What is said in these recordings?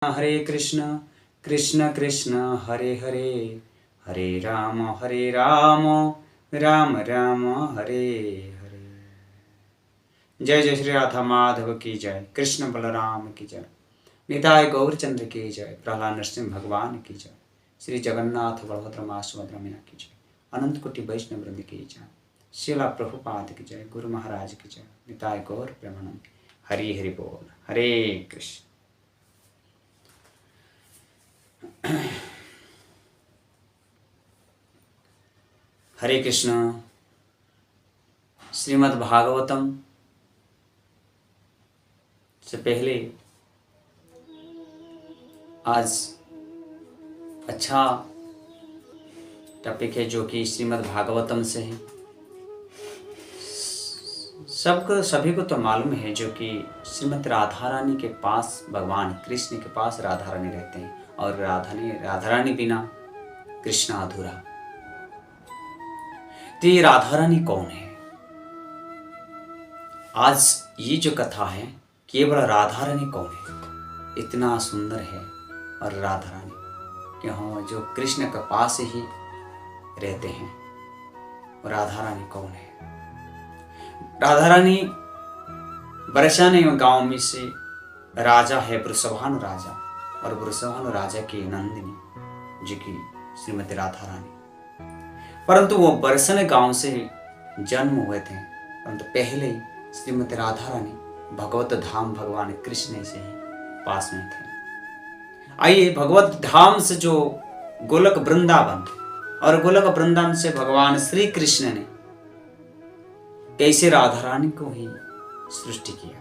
हरे कृष्ण कृष्ण कृष्ण हरे हरे हरे राम राम राम हरे हरे। जय जय श्री राधा माधव की जय, कृष्ण बलराम की जय, निताय गौरचंद्र की जय, प्रहलाद नरसिंह भगवान की जय, श्री जगन्नाथ बलभद्र माँ सुभद्रा मैया की जय, अनंत कोटि वैष्णव वृंद की जय, शिला प्रभुपाद की जय, गुरु महाराज की जय, निताय गौर प्रेमानंद। हरि हरि बोल। हरे कृष्ण। हरे कृष्ण। श्रीमद् भागवतम से पहले आज अच्छा टॉपिक है जो कि श्रीमद् भागवतम से है। सभी को तो मालूम है जो कि श्रीमद् राधा रानी के पास भगवान कृष्ण के पास राधा रानी रहते हैं और राधा रानी बिना कृष्ण अधूरा। तो ये राधा रानी कौन है? आज ये जो कथा है केवल राधा रानी कौन है, इतना सुंदर है। और राधा रानी क्यों जो कृष्ण के पास ही रहते हैं, और राधा रानी कौन है? राधा रानी बरसाने गांव में से राजा है वृषभानु राजा, और वृषभानु राजा की नंदिनी जी की श्रीमती राधा रानी। परंतु वो बरसन गांव से जन्म हुए थे, परंतु पहले ही श्रीमती राधा रानी भगवत धाम भगवान कृष्ण से ही पास में थे। आइए भगवत धाम से जो गोलक वृंदावन, और गोलक वृंदावन से भगवान श्री कृष्ण ने कैसे राधा रानी को ही सृष्टि किया,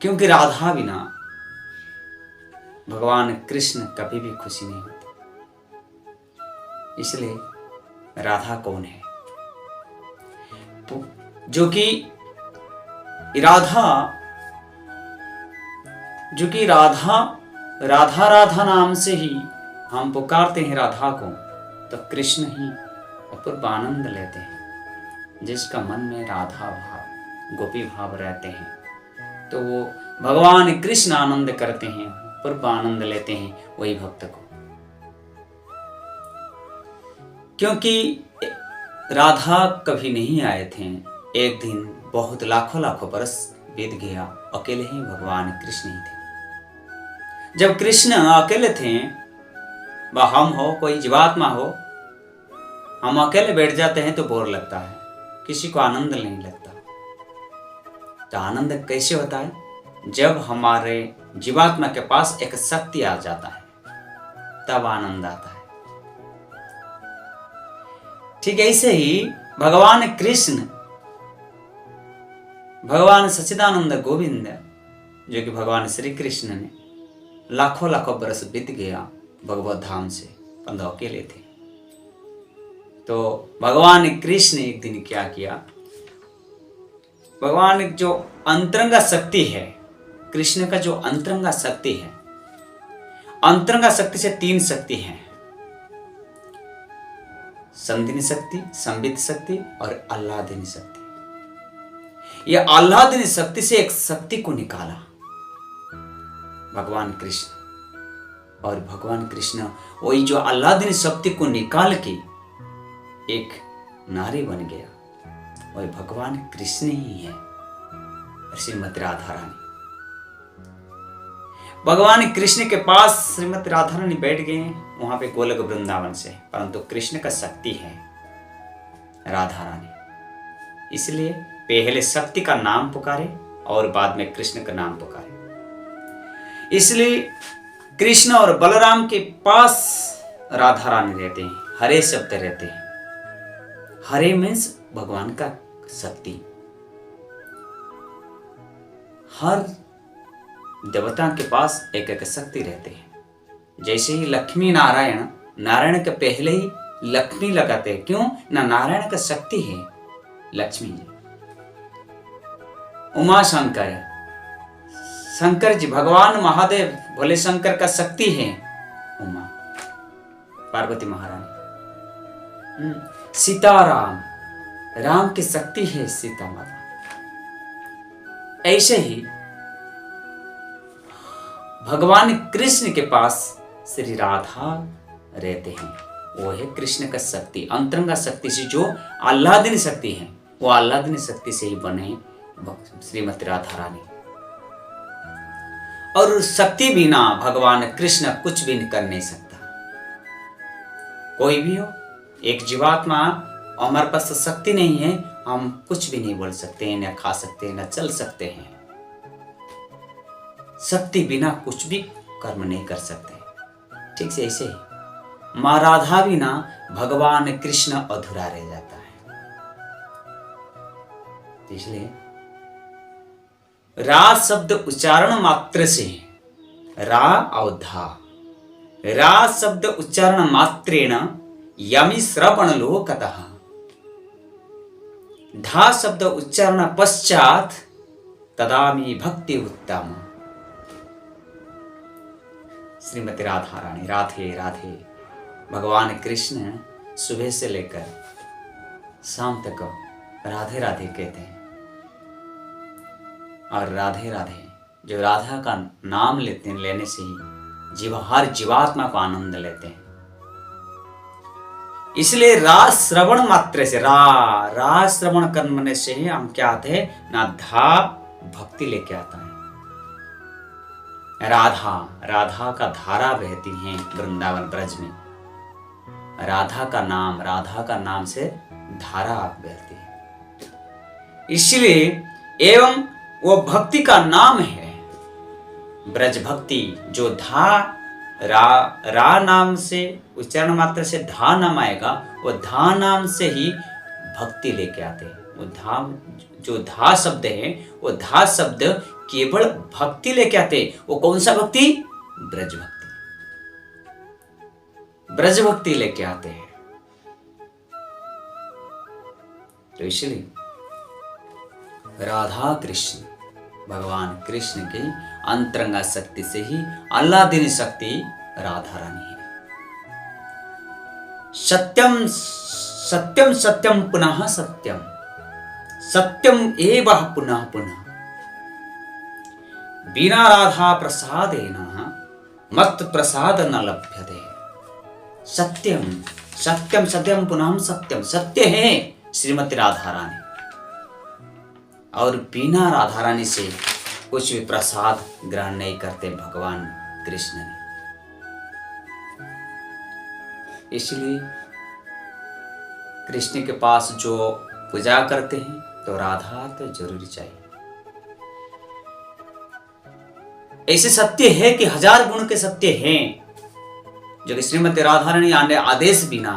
क्योंकि राधा बिना भगवान कृष्ण कभी भी खुशी नहीं होते। इसलिए राधा कौन है? तो जो कि राधा राधा नाम से ही हम पुकारते हैं राधा को, तो कृष्ण ही अपूर्व आनंद लेते हैं। जिसका मन में राधा भाव गोपी भाव रहते हैं तो वो भगवान कृष्ण आनंद करते हैं, अपूर्व आनंद लेते हैं वही भक्त को। क्योंकि राधा कभी नहीं आए थे। एक दिन बहुत लाखों बरस बीत गया, अकेले ही भगवान कृष्ण ही थे। जब कृष्ण अकेले थे, वह हम हो कोई जीवात्मा हो, हम अकेले बैठ जाते हैं तो बोर लगता है, किसी को आनंद नहीं लगता। तो आनंद कैसे होता है? जब हमारे जीवात्मा के पास एक शक्ति आ जाता है तब आनंद आता है। ठीक ऐसे ही भगवान कृष्ण, भगवान सच्चिदानंद गोविंद जो कि भगवान श्री कृष्ण ने लाखों बरस बीत गया भगवत धाम से, परंतु अकेले थे। तो भगवान कृष्ण ने एक दिन क्या किया? भगवान जो अंतरंगा शक्ति है, कृष्ण का जो अंतरंगा शक्ति है, अंतरंगा शक्ति से तीन शक्ति हैं, संधिनी शक्ति, संबित शक्ति और आह्लादिनी शक्ति। यह आह्लादिनी शक्ति से एक शक्ति को निकाला भगवान कृष्ण, और भगवान कृष्ण वही जो आह्लादिनी शक्ति को निकाल के एक नारी बन गया, वही भगवान कृष्ण ही है, श्रीमती राधा रानी। भगवान कृष्ण के पास श्रीमती राधा रानी बैठ गए, वहां पे गोलक वृंदावन से, परंतु कृष्ण का शक्ति है राधा रानी। इसलिए पहले शक्ति का नाम पुकारे और बाद में कृष्ण का नाम पुकारे। इसलिए कृष्ण और बलराम के पास राधा रानी रहते हैं, हरे शब्द रहते हैं। हरे मीन्स भगवान का शक्ति। हर देवता के पास एक एक शक्ति रहते हैं। जैसे ही लक्ष्मी नारायण के पहले ही लक्ष्मी लगाते हैं, क्यों ना? नारायण का शक्ति है लक्ष्मी जी। उमा शंकर जी, भगवान महादेव भोले शंकर का शक्ति है उमा, पार्वती महारानी। सीताराम, राम की शक्ति है सीता माता। ऐसे ही भगवान कृष्ण के पास श्री राधा रहते हैं। वो है कृष्ण का शक्ति, अंतरंगा शक्ति से जो आह्लादनी शक्ति है, वो आह्लादनी शक्ति से ही बने श्रीमती राधा रानी। और शक्ति बिना भगवान कृष्ण कुछ भी कर नहीं सकता। कोई भी हो, एक जीवात्मा, हमारे पास शक्ति नहीं है, हम कुछ भी नहीं बोल सकते, न खा सकते, न चल सकते हैं। शक्ति बिना कुछ भी कर्म नहीं कर सकते। ठीक से ऐसे ही मां राधा बिना भगवान कृष्ण अधूरा रह जाता है। इसलिए रा शब्द उच्चारण मात्र से, रा और धा, रा शब्द उच्चारण मात्रेण यमि श्रवण लोकतः, धा शब्द उच्चारण पश्चात तदामी भक्ति उत्तम। श्रीमती राधा रानी, राधे राधे। भगवान कृष्ण सुबह से लेकर शाम तक राधे राधे कहते हैं। और राधे राधे, जो राधा का नाम लेते हैं, लेने से ही हर जीवात्मा को आनंद लेते हैं। इसलिए रा श्रवण मात्र से, रा श्रवण करने से ही हम क्या आते हैं ना, धा भक्ति लेके आता है। राधा का धारा बहती है वृंदावन ब्रज में। राधा का नाम से धारा बहती है। इसलिए एवं वो भक्ति का नाम है ब्रज भक्ति। जो रा नाम से उच्चारण मात्र से धा नाम आएगा, वो धा नाम से ही भक्ति लेके आते हैं। वो जो धा शब्द है, वो धा शब्द केवल भक्ति लेके आते। वो कौन सा भक्ति? ब्रज भक्ति। ब्रज भक्ति लेके आते हैं। तो इसलिए राधा कृष्ण, भगवान कृष्ण की अंतरंगा शक्ति से ही आह्लादिनी शक्ति राधा रानी है। सत्यम सत्यम सत्यम पुनः सत्यम, सत्यम एवं पुनः पुनः, बिना राधा प्रसादेन मत प्रसाद न लभ्यते। सत्यम सत्यम सत्यम पुनः सत्यम, सत्य है श्रीमती राधा रानी। और बिना राधा रानी से कुछ भी प्रसाद ग्रहण नहीं करते भगवान कृष्ण ने। इसलिए कृष्ण के पास जो पूजा करते हैं तो राधा तो जरूरी चाहिए। ऐसे सत्य है कि 1000 गुण के सत्य हैं जो कि श्रीमती राधा रानी आने आदेश बिना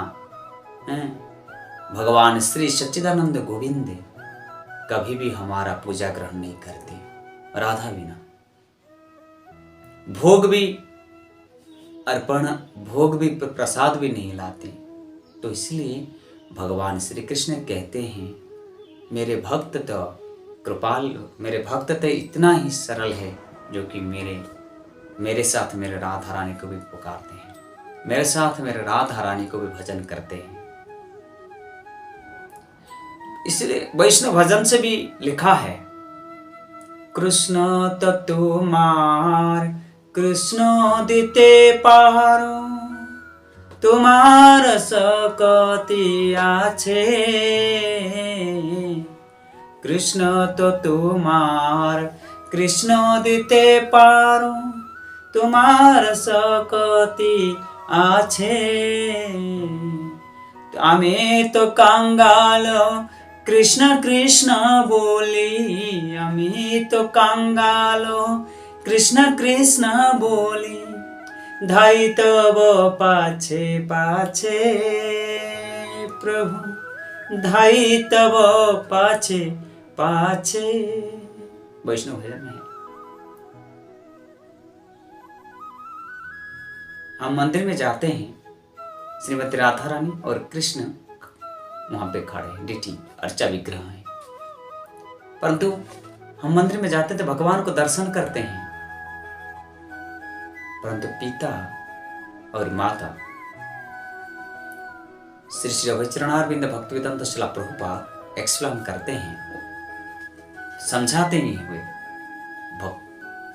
भगवान श्री सच्चिदानंद गोविंद कभी भी हमारा पूजा ग्रहण नहीं करते। राधा बिना भोग भी प्रसाद भी नहीं लाते। तो इसलिए भगवान श्री कृष्ण कहते हैं, मेरे भक्त तो कृपाल, मेरे भक्त तो इतना ही सरल है जो कि मेरे साथ मेरे राधा रानी को भी पुकारते हैं, मेरे साथ मेरे राधा रानी को भी भजन करते हैं। इसलिए वैष्णव भजन से भी लिखा है, कृष्ण तुम्हार कृष्ण दिते पारो, तुम्हार सकती आछे। कृष्ण तो तुम्हार कृष्ण दिते पारो, तुम्हार सकती आछे। आमे तो कंगाल कृष्ण कृष्ण बोली, आमी तो कंगालो कृष्ण कृष्ण बोली। धाई तब पाछे पाछे प्रभु, धाई तब पाछे पाछे। वैष्णव भजन में हम मंदिर में जाते हैं, श्रीमती राधा रानी और कृष्ण वहां पे खड़े हैं, डिटी अर्चा विग्रह है। परंतु हम मंदिर में जाते थे, भगवान को दर्शन करते हैं, परंतु पिता और माता श्री श्री अभयचरणारविंद भक्तिवेदांत शिला प्रभुपाद एक्सप्लेन करते हैं, समझाते नहीं हुए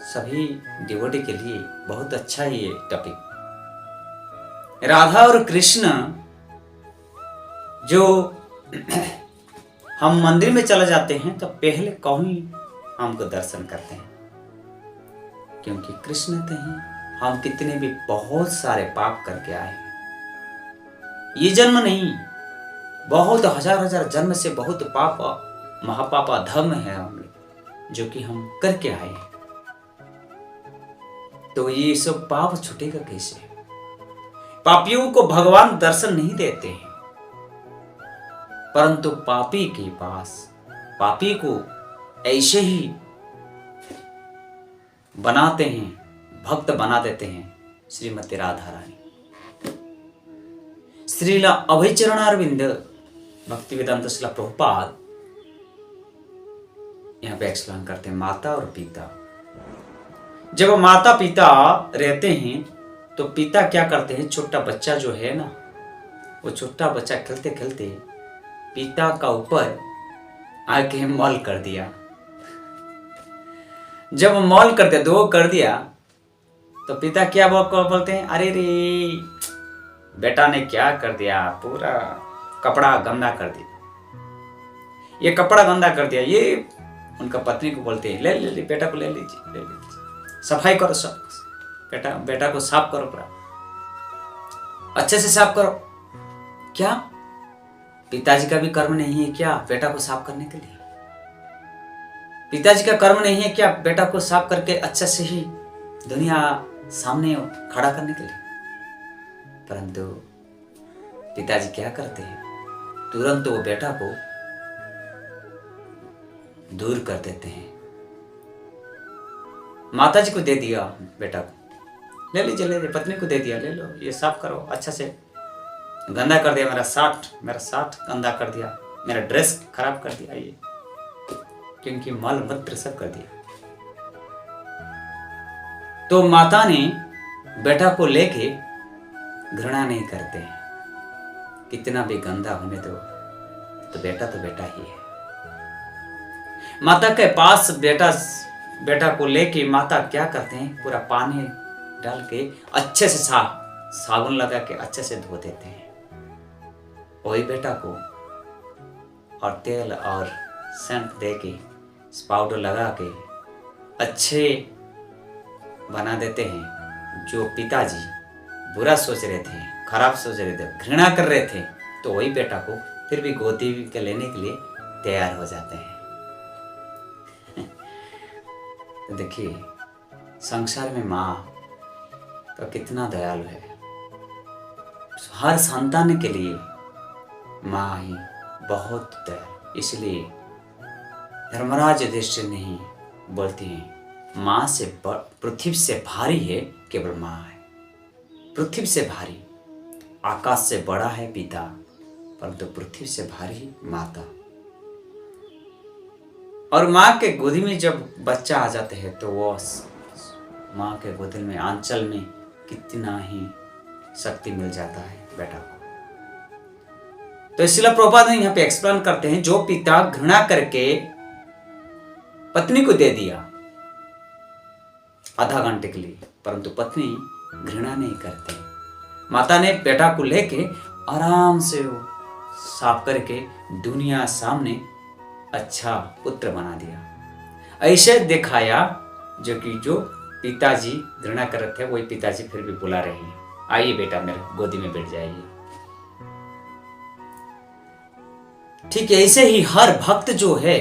सभी डिवोटी के लिए बहुत अच्छा है ये टॉपिक। राधा और कृष्ण जो हम मंदिर में चले जाते हैं तो पहले कौन हमको दर्शन करते हैं, क्योंकि कृष्ण थे हैं। हम कितने भी बहुत सारे पाप करके आए हैं, ये जन्म नहीं, बहुत हजार हजार जन्म से बहुत पाप महापापा धर्म है हमने जो कि हम करके आए हैं। तो ये सब पाप छूटेगा कैसे? पापियों को भगवान दर्शन नहीं देते हैं, परंतु पापी के पास पापी को ऐसे ही बनाते हैं, भक्त बना देते हैं श्रीमती राधा रानी। श्रीला अभय चरणारविंद भक्ति वेदांत श्रीला प्रभुपाद यहाँ पे एक्सप्लेन करते हैं माता और पिता। जब माता पिता रहते हैं तो पिता क्या करते हैं, छोटा बच्चा जो है ना, वो छोटा बच्चा खेलते खेलते पिता का ऊपर आके मौल कर दिया। जब मौल करते दो कर दिया तो पिता क्या बोलते हैं, अरे रे बेटा ने क्या कर दिया, पूरा कपड़ा गंदा कर दिया, ये कपड़ा गंदा कर दिया। ये उनका पत्नी को बोलते हैं, ले बेटा को ले लीजिए, सफाई करो, सब बेटा को साफ करो, पूरा अच्छे से साफ करो। क्या पिताजी का भी कर्म नहीं है क्या बेटा को साफ करने के लिए? पिताजी का कर्म नहीं है क्या बेटा को साफ करके अच्छे से ही दुनिया सामने खड़ा करने के लिए? परंतु पिताजी क्या करते हैं, तुरंत वो बेटा को दूर कर देते हैं। माताजी को दे दिया बेटा को, ले लीजिए, पत्नी को दे दिया, ले लो, ये साफ करो, अच्छा से गंदा कर दिया, मेरा साठ गंदा कर दिया, मेरा ड्रेस खराब कर दिया, ये क्योंकि मल मूत्र सब कर दिया। तो माता ने बेटा को लेके घृणा नहीं करते हैं, कितना भी गंदा होने दो, तो बेटा ही है। माता के पास बेटा को लेके माता क्या करते हैं, पूरा पानी डाल के अच्छे से साबुन लगा के अच्छे से धो देते हैं वही बेटा को, और तेल और सेंट दे के पाउडर लगा के अच्छे बना देते हैं। जो पिताजी बुरा सोच रहे थे, खराब सोच रहे थे, घृणा कर रहे थे, तो वही बेटा को फिर भी गोदी के लेने के लिए तैयार हो जाते हैं। तो देखिए संसार में माँ तो कितना दयालु है, हर संतान के लिए माँ ही बहुत दयालु। इसलिए धर्मराज युधिष्ठिर नहीं बोलते हैं, माँ से पृथ्वी से भारी है केवल माँ है, पृथ्वी से भारी, आकाश से बड़ा है पिता, परंतु पृथ्वी से भारी माता। और माँ के गोदी में जब बच्चा आ जाते हैं तो वो माँ के गोदी में आंचल में कितना ही शक्ति मिल जाता है बेटा को। तो इसलिए प्रभुपाद यहाँ पे एक्सप्लेन करते हैं, जो पिता घृणा करके पत्नी को दे दिया आधा घंटे के लिए, परंतु पत्नी घृणा नहीं करते, माता ने बेटा को लेके आराम से वो साफ करके दुनिया सामने अच्छा पुत्र बना दिया। ऐसे दिखाया जो पिताजी घृणा कर रहे थे वही पिताजी फिर भी बुला रहे हैं, आइए बेटा मेरे गोदी में बैठ जाइए। ठीक है, ऐसे ही हर भक्त जो है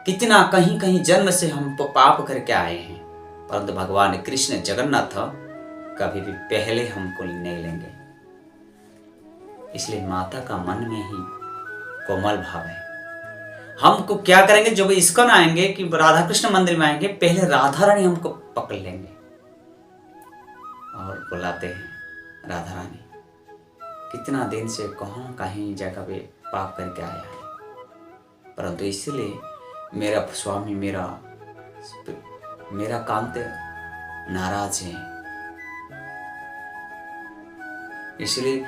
कितना कहीं कहीं जन्म से हम पाप करके आए हैं, परंतु भगवान कृष्ण जगन्नाथ कभी भी पहले हमको नहीं लेंगे। इसलिए माता का मन में ही कोमल भाव है। हमको क्या करेंगे, जब इस्कॉन आएंगे कि राधा कृष्ण मंदिर में आएंगे, पहले राधा रानी हमको पकड़ लेंगे और बुलाते हैं, राधा रानी कितना दिन से कहीं जगह पे पाप करके आया है, परंतु इसलिए मेरा स्वामी मेरा कांत नाराज है, इसलिए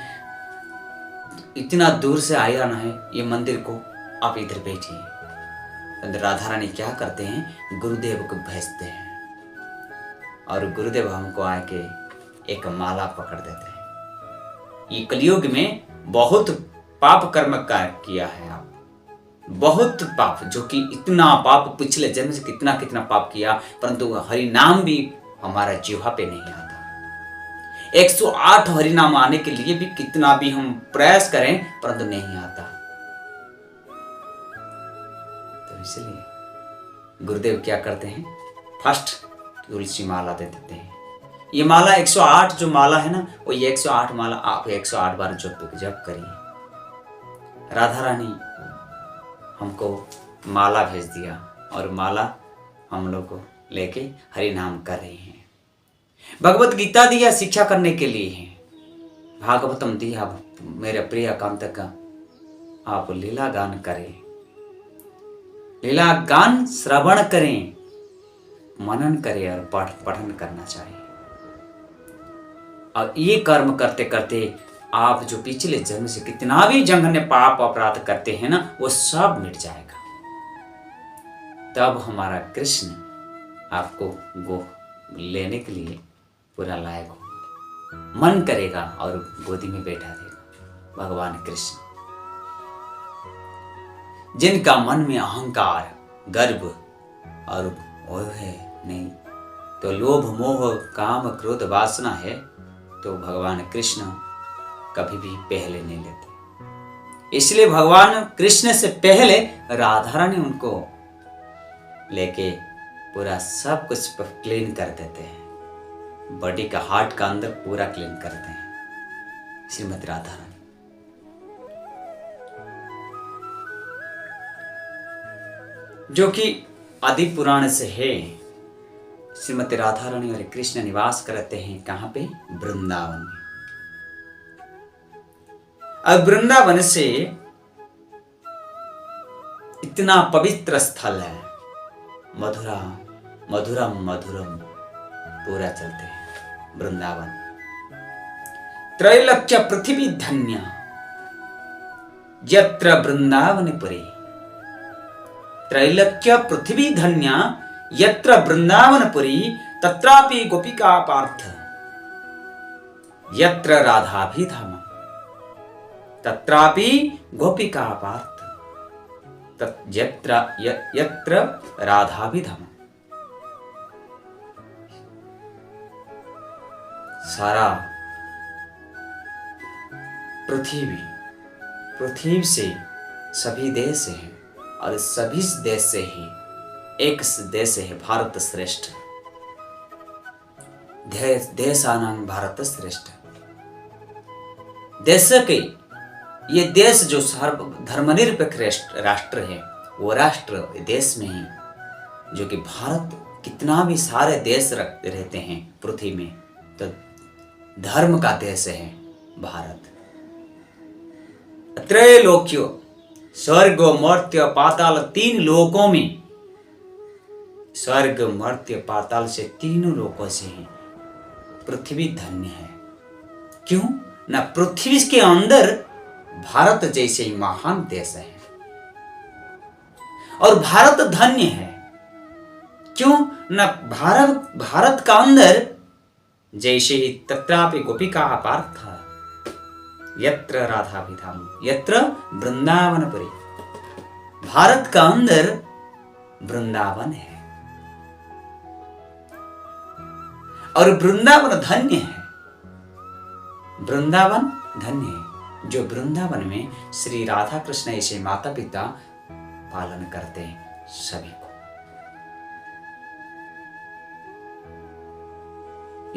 इतना दूर से आया ना है ये मंदिर को, आप इधर बैठिए। राधा रानी क्या करते हैं, गुरुदेव को भेजते हैं, और गुरुदेव हमको आके एक माला पकड़ देते हैं। ये कलयुग में बहुत पाप कर्म का किया है आप, बहुत पाप, जो कि इतना पाप पिछले जन्म से कितना कितना पाप किया, परंतु हरि नाम भी हमारा जीवा पे नहीं आता। 108 हरि नाम आने के लिए भी कितना भी हम प्रयास करें परंतु नहीं आता। तो इसलिए गुरुदेव क्या करते हैं, फर्स्ट तुलसी माला दे देते हैं। ये माला 108 जो माला है ना, वो ये 108 माला आप 108 बार जप करिए। राधा रानी हमको माला भेज दिया और माला हम लोग को लेके हरि नाम कर रही हैं। भगवत गीता दिया शिक्षा करने के लिए है, भागवतम दिया मेरे प्रिय कांत का, आप लीला गान करें, लीला गान श्रवण करें, मनन करें और पठन करना चाहिए। और ये कर्म करते करते आप जो पिछले जन्म से कितना भी जघन्य पाप अपराध करते हैं ना, वो सब मिट जाएगा। तब हमारा कृष्ण आपको गो लेने के लिए पूरा लायक हो, मन करेगा और गोदी में बैठा देगा। भगवान कृष्ण जिनका मन में अहंकार, गर्व और वो है नहीं, तो लोभ मोह काम क्रोध वासना है, तो भगवान कृष्ण कभी भी पहले नहीं लेते। इसलिए भगवान कृष्ण से पहले राधा रानी उनको लेके पूरा सब कुछ क्लीन कर देते हैं, बॉडी का हार्ट का अंदर पूरा क्लीन करते हैं श्रीमती राधा रानी। जो कि आदि पुराण से है। श्रीमती राधा रानी और कृष्ण निवास करते हैं कहां पे, वृंदावन में। अब वृंदावन से इतना पवित्र स्थल है, मधुरा मधुरम मधुरम पूरा चलते हैं वृंदावन। त्रैलोक्य पृथ्वी धन्य यत्र वृंदावनपुरी, त्रैलोक्य पृथ्वी धन्य यत्र वृंदावनपुरी, तत्रापि गोपिका पार्थ यत्र राधाभिधाम, तत्रापि गोपिका पार्थ यत्र राधाभिधाम। सारा पृथ्वी से सभी देश हैं और सभी देश से ही एक देश है भारत श्रेष्ठ, देशानां भारत श्रेष्ठ। देश के ये देश जो धर्मनिरपेक्ष राष्ट्र है, वो राष्ट्र देश में ही, जो कि भारत कितना भी सारे देश रहते हैं पृथ्वी में, तो धर्म का देश है भारत। त्रैलोक्यो, स्वर्ग मर्त्य पाताल, 3 लोकों में, स्वर्ग मर्त्य पाताल से तीनों लोकों से ही पृथ्वी धन्य है। क्यों ना, पृथ्वी के अंदर भारत जैसे ही महान देश है और भारत धन्य है। क्यों ना, भारत का अंदर जैसे ही तत्रापि गोपिका पार्थ यत्र राधाभिधाम यत्र वृंदावनपुरी, भारत का अंदर वृंदावन है और वृंदावन धन्य है। वृंदावन धन्य है, जो वृंदावन में श्री राधा कृष्ण ऐसे माता पिता पालन करते हैं सभी को।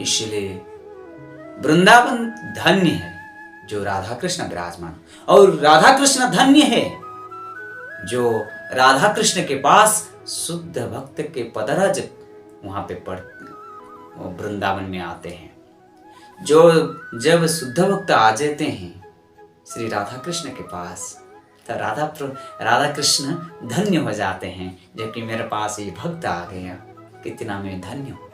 इसलिए वृंदावन धन्य है जो राधा कृष्ण विराजमान, और राधा कृष्ण धन्य है जो राधा कृष्ण के पास शुद्ध भक्त के पदरज वहां पे वृंदावन में आते हैं। जो जब शुद्ध भक्त आ जाते हैं श्री राधा कृष्ण के पास, तो राधा कृष्ण धन्य हो जाते हैं, जबकि मेरे पास ये भक्त आ गया, कितना मैं धन्य हूं।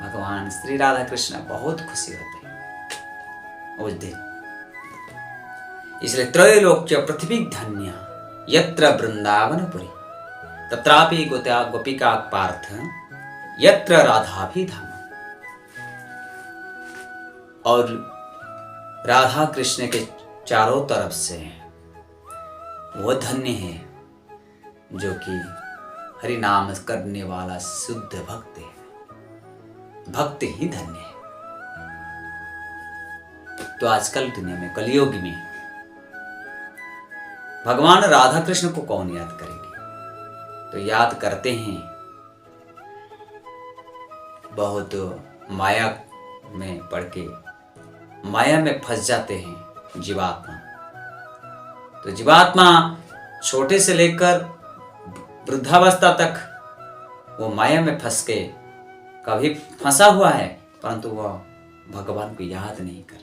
भगवान श्री राधा कृष्ण बहुत खुशी होते हैं उस दिन। इसलिए त्रैलोक्य पृथ्वी धन्य यत्र वृंदावनपुरी, तत्रापि गोपिका पार्थ यत्र राधा भी धाम। और राधा कृष्ण के चारों तरफ से वो धन्य है जो कि हरि नाम करने वाला शुद्ध भक्त है। भक्त ही धन्य है। तो आजकल दुनिया में, कलयुग में, भगवान राधा कृष्ण को कौन याद करेंगे? तो याद करते हैं बहुत माया में पड़ के, माया में फंस जाते हैं जीवात्मा। तो जीवात्मा छोटे से लेकर वृद्धावस्था तक वो माया में फंस के कभी फंसा हुआ है, परंतु वह भगवान को याद नहीं करते।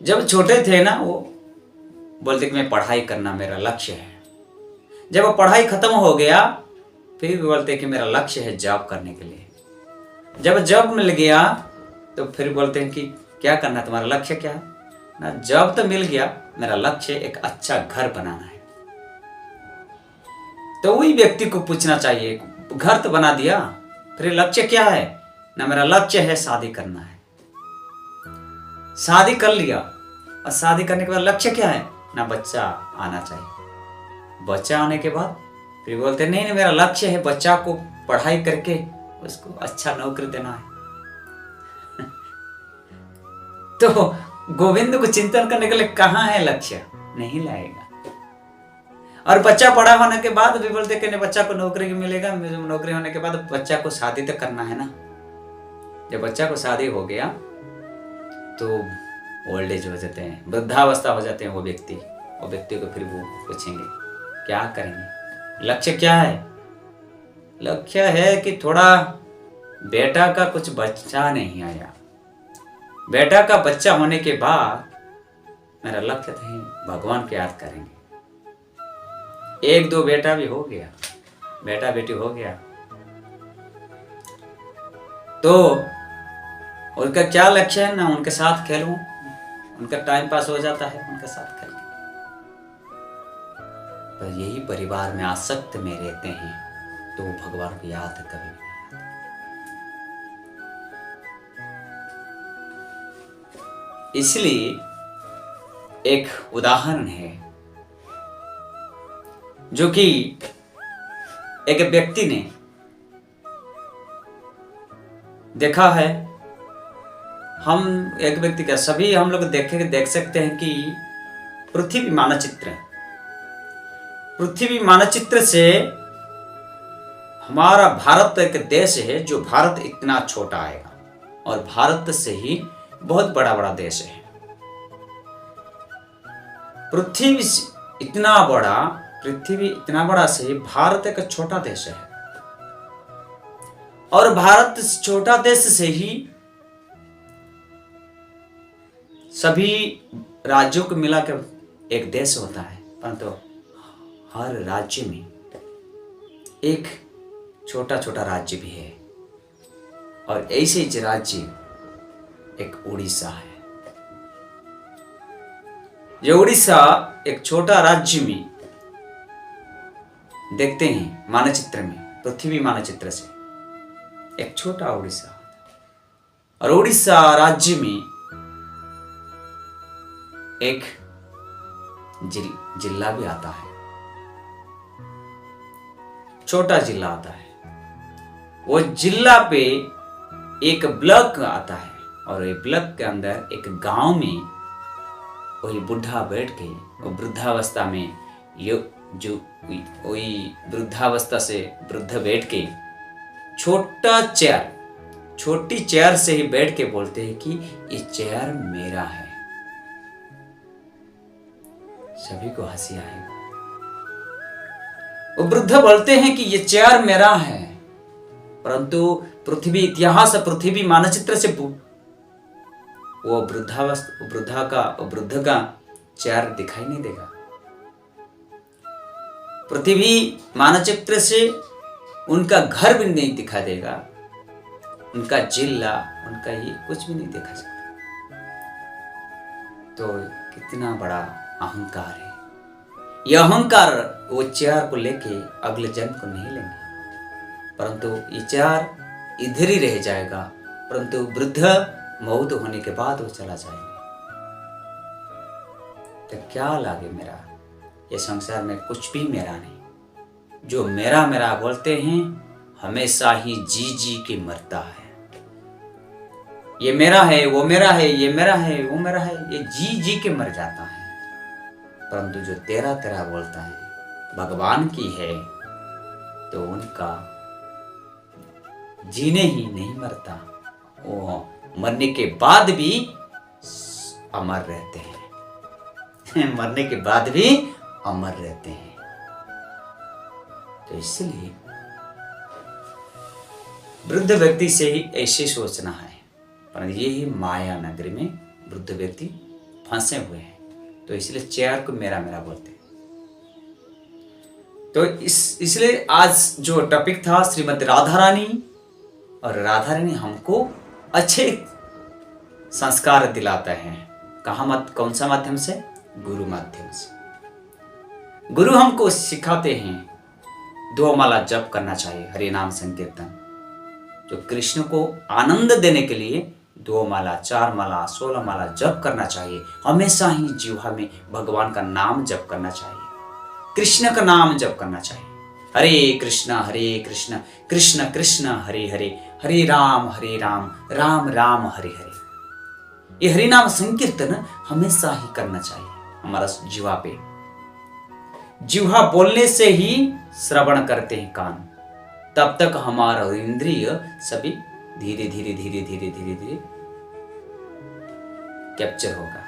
जब छोटे थे ना, वो बोलते कि मैं पढ़ाई करना मेरा लक्ष्य है। जब वो पढ़ाई खत्म हो गया, फिर भी बोलते कि मेरा लक्ष्य है जॉब करने के लिए। जब जॉब मिल गया तो फिर बोलते हैं कि क्या करना, तुम्हारा लक्ष्य क्या है ना? जॉब तो मिल गया, मेरा लक्ष्य एक अच्छा घर बनाना है। तो वही व्यक्ति को पूछना चाहिए, घर तो बना दिया, फिर लक्ष्य क्या है ना? मेरा लक्ष्य है शादी करना है। शादी कर लिया, और शादी करने के बाद लक्ष्य क्या है ना? बच्चा आना चाहिए। बच्चा आने के बाद फिर बोलते नहीं नहीं, मेरा लक्ष्य है बच्चा को पढ़ाई करके उसको अच्छा नौकरी देना है। तो गोविंद को चिंतन करने के लिए कहाँ है लक्ष्य? नहीं लाएगा। और बच्चा बड़ा होने के बाद भी बोलते कि नहीं, बच्चा को नौकरी मिलेगा, नौकरी होने के बाद बच्चा को शादी तो करना है ना। जब बच्चा को शादी हो गया तो ओल्ड एज हो जाते हैं, वृद्धावस्था हो जाते हैं वो व्यक्ति को फिर वो पूछेंगे क्या करेंगे, लक्ष्य क्या है? लक्ष्य है कि थोड़ा बेटा का कुछ बच्चा नहीं आया, बेटा का बच्चा होने के बाद मेरा लक्ष्य है भगवान को याद करेंगे। एक दो बेटा भी हो गया, बेटा बेटी हो गया, तो उनका क्या लक्ष्य है ना? उनके साथ खेलूं, उनका टाइम पास हो जाता है उनके साथ खेल। पर यही परिवार में आसक्त में रहते हैं तो वो भगवान को याद कभी नहीं आता। इसलिए एक उदाहरण है जो कि एक व्यक्ति ने देखा है। हम एक व्यक्ति का सभी हम लोग देख सकते हैं कि पृथ्वी मानचित्र से हमारा भारत एक देश है, जो भारत इतना छोटा आएगा और भारत से ही बहुत बड़ा बड़ा देश है। पृथ्वी इतना बड़ा से भारत एक छोटा देश है, और भारत छोटा देश से ही सभी राज्यों को मिलाकर एक देश होता है, परंतु हर राज्य में एक छोटा छोटा राज्य भी है। और ऐसे ही राज्य एक उड़ीसा है। ये उड़ीसा एक छोटा राज्य में देखते हैं मानचित्र में, पृथ्वी मानचित्र से एक छोटा उड़ीसा। और उड़ीसा राज्य में एक जिला भी आता है, छोटा जिला आता है। वो जिला पे एक ब्लॉक आता है, और ये ब्लॉक के अंदर एक गांव में वही बुढ़ा बैठ के, वो वृद्धावस्था में वही वृद्धावस्था से वृद्ध बैठ के छोटी चेयर से ही बैठ के बोलते हैं कि ये चेयर मेरा है। सभी को हंसी आएगा। वो वृद्ध बोलते हैं कि ये चेयर मेरा है, परंतु पृथ्वी मानचित्र से वो वृद्ध का चेयर दिखाई नहीं देगा। पृथ्वी मानचित्र से उनका घर भी नहीं दिखा देगा, उनका जिला, उनका ये कुछ भी नहीं देखा सकता। तो कितना बड़ा अहंकार है। यह अहंकार वो चेयर को लेके अगले जन्म को नहीं लेंगे। परंतु ये चार इधर ही रह जाएगा, परंतु वृद्ध मौत होने के बाद वो चला जाएगा। तो क्या लागे मेरा, ये संसार में कुछ भी मेरा नहीं। जो मेरा मेरा बोलते हैं हमेशा ही जी जी के मरता है। ये मेरा है, वो मेरा है, ये मेरा है, वो मेरा है, ये जी जी के मर जाता है। परंतु जो तेरा तेरा बोलता है भगवान की है, तो उनका जीने ही नहीं मरता, वो मरने के बाद भी अमर रहते हैं। मरने के बाद भी अमर रहते हैं। तो इसलिए वृद्ध व्यक्ति से ही ऐसे सोचना है, पर ये ही माया नगरी में वृद्ध व्यक्ति फंसे हुए हैं। तो इसलिए चेयर को मेरा मेरा बोलते हैं। तो इसलिए आज जो टॉपिक था श्रीमती राधा रानी, और राधा रानी हमको अच्छे संस्कार दिलाता है। कौन सा माध्यम से? गुरु माध्यम से। गुरु हमको सिखाते हैं 2 माला जप करना चाहिए, हरि नाम संकीर्तन। जो कृष्ण को आनंद देने के लिए 2 माला, 4 माला, 16 माला जप करना चाहिए। हमेशा ही जीवा में भगवान का नाम जप करना चाहिए, कृष्ण का नाम जप करना चाहिए। हरे कृष्ण कृष्ण कृष्ण हरे हरे, हरे राम राम राम हरे हरे। ये हरि नाम संकीर्तन हमेशा ही करना चाहिए हमारा जीवा पे। जीवा बोलने से ही श्रवण करते हैं कान, तब तक हमारा इंद्रिय सभी धीरे धीरे धीरे धीरे धीरे धीरे कैप्चर होगा,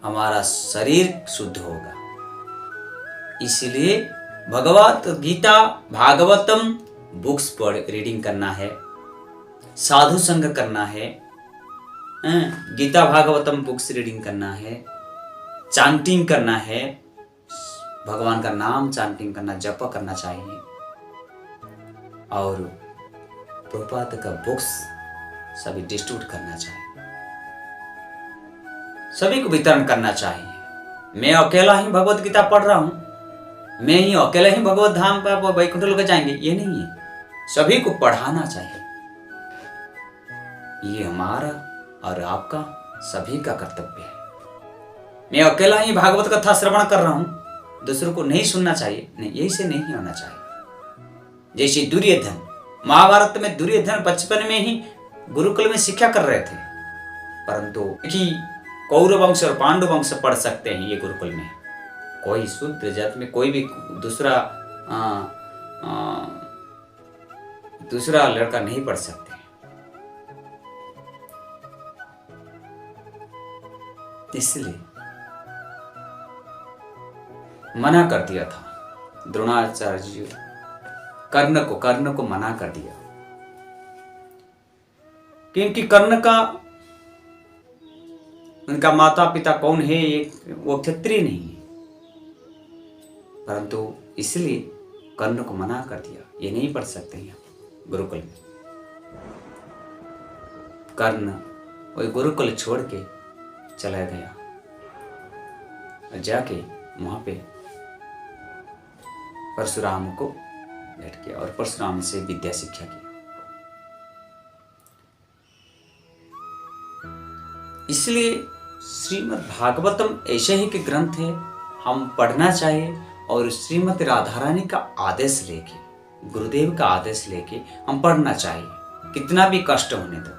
हमारा शरीर शुद्ध होगा। इसलिए भगवत गीता भागवतम बुक्स पढ़ रीडिंग करना है, साधु संग करना है, गीता भागवतम बुक्स रीडिंग करना है, चांटिंग करना है, भगवान का नाम चांटिंग करना, जप करना चाहिए। और प्रभुपाद का बुक्स सभी डिस्ट्रीब्यूट करना चाहिए, सभी को वितरण करना चाहिए। मैं अकेला ही भगवत गीता पढ़ रहा हूं, मैं ही अकेला ही भगवत धाम पर वैकुंठ लोक जाएंगे, ये नहीं है। सभी को पढ़ाना चाहिए। ये हमारा और आपका सभी का कर्तव्य है। मैं अकेला ही भागवत कथा श्रवण कर रहा हूं, दूसरों को नहीं सुनना चाहिए, नहीं, यही से नहीं होना चाहिए। जैसे दुर्योधन, महाभारत में दुर्योधन बचपन में ही गुरुकुल में शिक्षा कर रहे थे, परंतु कि कौरव वंश और पांडव वंश पढ़ सकते हैं ये गुरुकुल में। कोई शूद्र जात में कोई भी दूसरा लड़का नहीं पढ़ सकते। इसलिए मना कर दिया था द्रोणाचार्य जी, कर्ण को मना कर दिया, क्योंकि कर्ण का उनका माता पिता कौन है, वो क्षत्रिय नहीं है, परंतु इसलिए कर्ण को मना कर दिया, ये नहीं पढ़ सकते हैं गुरुकुल में। कर्ण वही गुरुकुल छोड़ के चला गया और जाके वहां पे परशुराम को भेंट किया और परशुराम से विद्या शिक्षा की। इसलिए श्रीमद् भागवतम ऐसे ही के ग्रंथ है, हम पढ़ना चाहिए। और श्रीमती राधा रानी का आदेश लेके, गुरुदेव का आदेश लेके हम पढ़ना चाहिए, कितना भी कष्ट होने दो।